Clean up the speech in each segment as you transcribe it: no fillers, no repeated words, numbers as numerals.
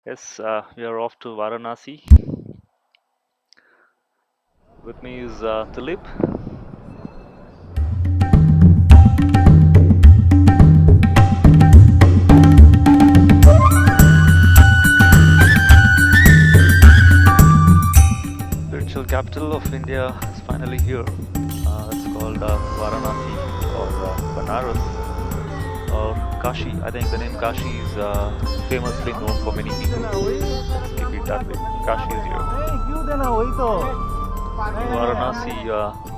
Yes, we are off to Varanasi. With me is Dilip. Spiritual capital of India is finally here. It's called Varanasi or Banaras or Kashi. I think the name Kashi is famously known for many people. Let's keep it that way. Kashi is here. Varanasi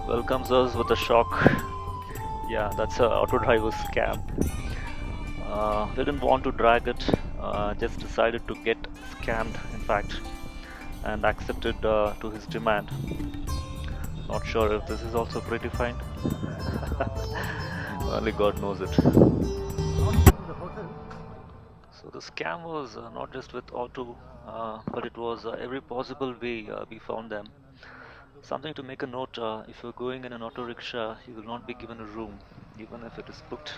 welcomes us with a shock. Yeah, that's a auto driver scam. We didn't want to drag it, just decided to get scammed, in fact, and accepted to his demand. Not sure if this is also predefined. Only God knows it. So the scam was not just with auto, but it was every possible way we found them. Something to make a note, if you're going in an auto rickshaw, you will not be given a room, even if it is booked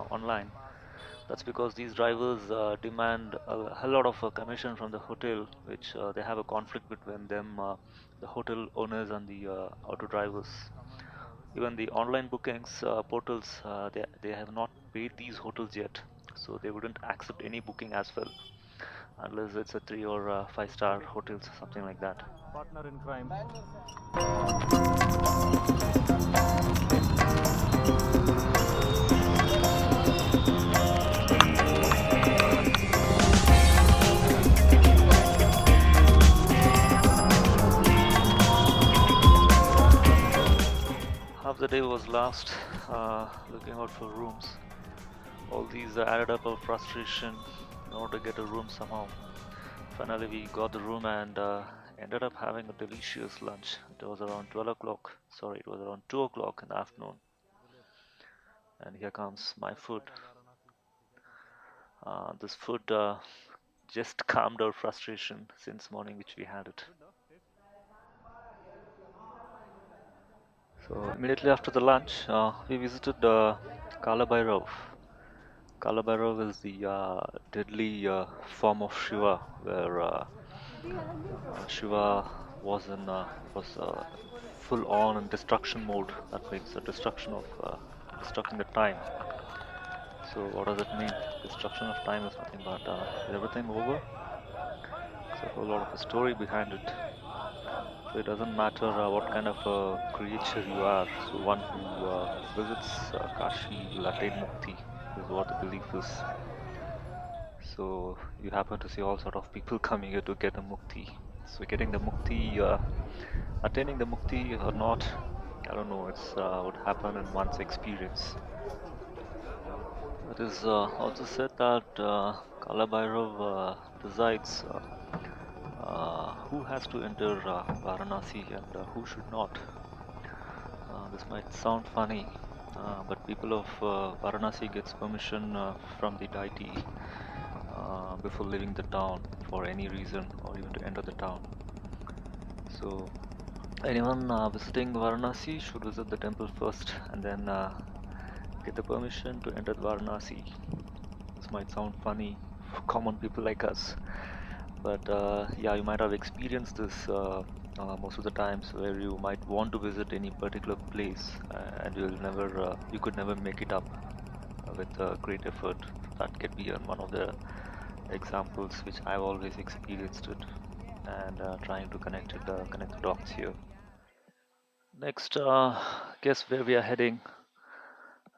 online. That's because these drivers demand a hell lot of commission from the hotel, which they have a conflict between them, the hotel owners and the auto drivers. Even the online bookings portals, they have not paid these hotels yet, so they wouldn't accept any booking as well, unless it's a 3 or 5 star hotels, something like that. Partner in crime. Half the day was lost looking out for rooms. All these added up of frustration in order to get a room somehow. Finally, we got the room and ended up having a delicious lunch. It was around 12 o'clock. Sorry, it was around 2 o'clock in the afternoon. And here comes my food. This food just calmed our frustration since morning, which we had it. So immediately after the lunch, we visited Kala Bhairav. Kala Bhairav is the deadly form of Shiva, where Shiva was full on in destruction mode. That means the destruction of destructing the time. So what does it mean? Destruction of time is nothing but is everything over? There's a whole lot of a story behind it. So it doesn't matter what kind of a creature you are. So one who visits Kashi will attain mukti, is what the belief is. So you happen to see all sort of people coming here to get a mukti. So getting the mukti, attaining the mukti or not, I don't know. It's would happen in one's experience. It is also said that Kala Bhairav decides who has to enter Varanasi and who should not. This might sound funny, but people of Varanasi gets permission from the deity before leaving the town for any reason or even to enter the town. So anyone visiting Varanasi should visit the temple first and then get the permission to enter Varanasi. This might sound funny for common people like us, but yeah, you might have experienced this most of the times where you might want to visit any particular place and you could never make it up with great effort. That could be one of the examples which I've always experienced it, and trying to connect the dots here. Next, guess where we are heading.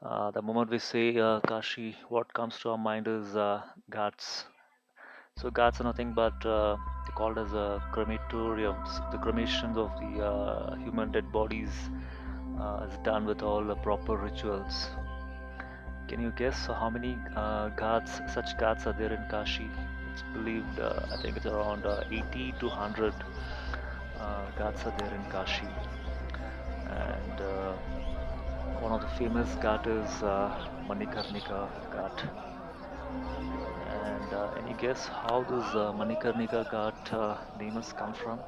The moment we say Kashi, what comes to our mind is ghats. So ghats are nothing but they're called as crematoriums. The cremations of the human dead bodies is done with all the proper rituals. Can you guess how many such ghats are there in Kashi? It's believed, I think it's around 80 to 100 ghats are there in Kashi. And one of the famous ghat is Manikarnika Ghat. And any guess how this Manikarnika Ghat name has come from?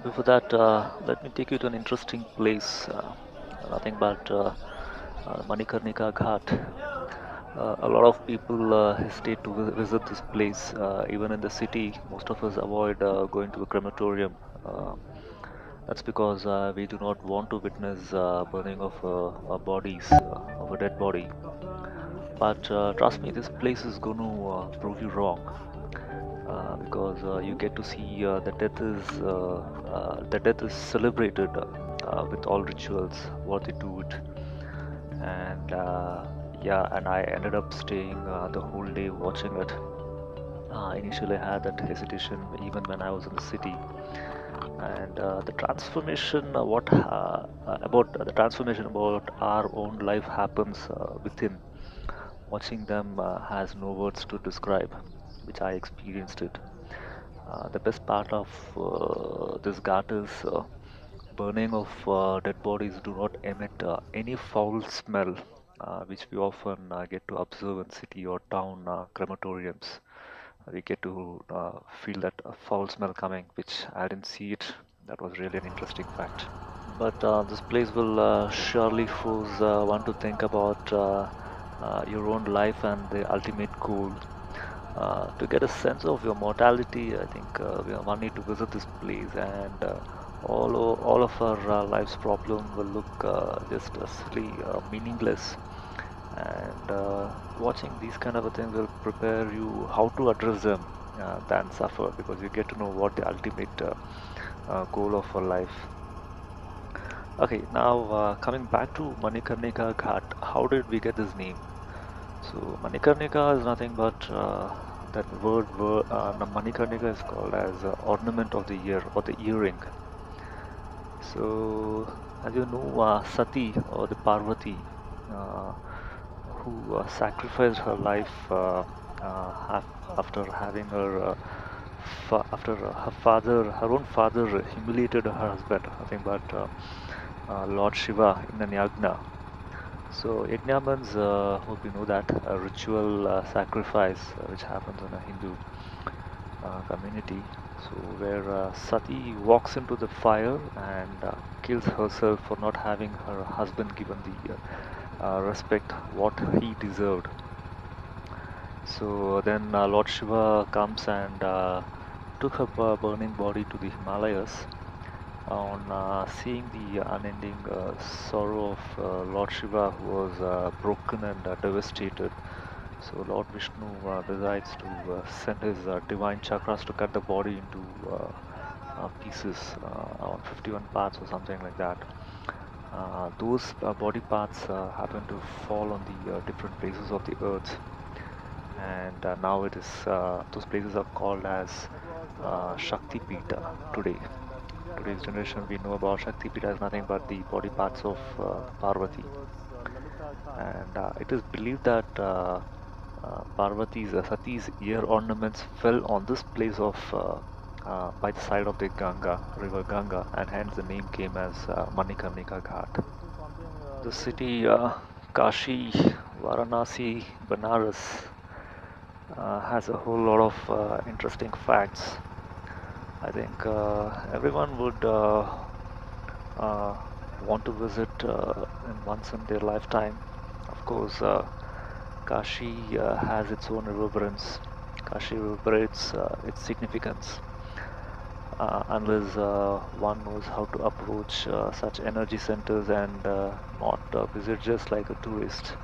Before that, let me take you to an interesting place. Nothing but Manikarnika Ghat. A lot of people hesitate to visit this place. Even in the city, most of us avoid going to a crematorium. That's because we do not want to witness burning of bodies, of a dead body. But trust me, this place is going to prove you wrong, because you get to see the death is celebrated with all rituals, what they do it, and yeah, and I ended up staying the whole day watching it. Initially, I had that hesitation even when I was in the city, and the transformation, about the transformation about our own life happens within. Watching them has no words to describe, which I experienced it. The best part of this ghat is burning of dead bodies do not emit any foul smell, which we often get to observe in city or town crematoriums. We get to feel that foul smell coming, which I didn't see it. That was really an interesting fact. But this place will surely force one to think about your own life and the ultimate goal. To get a sense of your mortality, I think one need to visit this place, and all of our life's problem will look just silly, meaningless. And watching these kind of a thing will prepare you how to address them than suffer, because you get to know what the ultimate goal of our life. Okay, now coming back to Manikarnika Ghat, how did we get this name? So Manikarnika is nothing but the Manikarnika is called as ornament of the ear or the earring. So as you know, Sati or the Parvati, uh, who sacrificed her life after having after her own father humiliated her husband, nothing but Lord Shiva in an yagna. So yajna means, hope you know that, a ritual sacrifice which happens in a Hindu community. So where Sati walks into the fire and kills herself for not having her husband given the respect what he deserved. So then Lord Shiva comes and took her burning body to the Himalayas. On seeing the unending sorrow of Lord Shiva, who was broken and devastated, so Lord Vishnu decides to send his divine chakras to cut the body into pieces, on 51 parts or something like that. Those body parts happen to fall on the different places of the earth, and now it is those places are called as Shakti Pita today. Today's generation, we know about Shakti Pita as nothing but the body parts of Parvati, and it is believed that Sati's ear ornaments fell on this place of by the side of the river Ganga, and hence the name came as Manikarnika Ghat. The city Kashi, Varanasi, Banaras has a whole lot of interesting facts. I think everyone would uh, want to visit once in their lifetime. Of course, Kashi has its own reverberance. Kashi reverberates its significance, unless one knows how to approach such energy centers and not visit just like a tourist.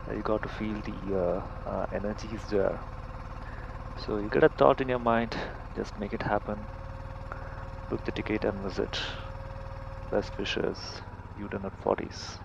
You got to feel the energies there. So you get a thought in your mind, just make it happen. Book the ticket and visit. Best wishes, you do not 40s.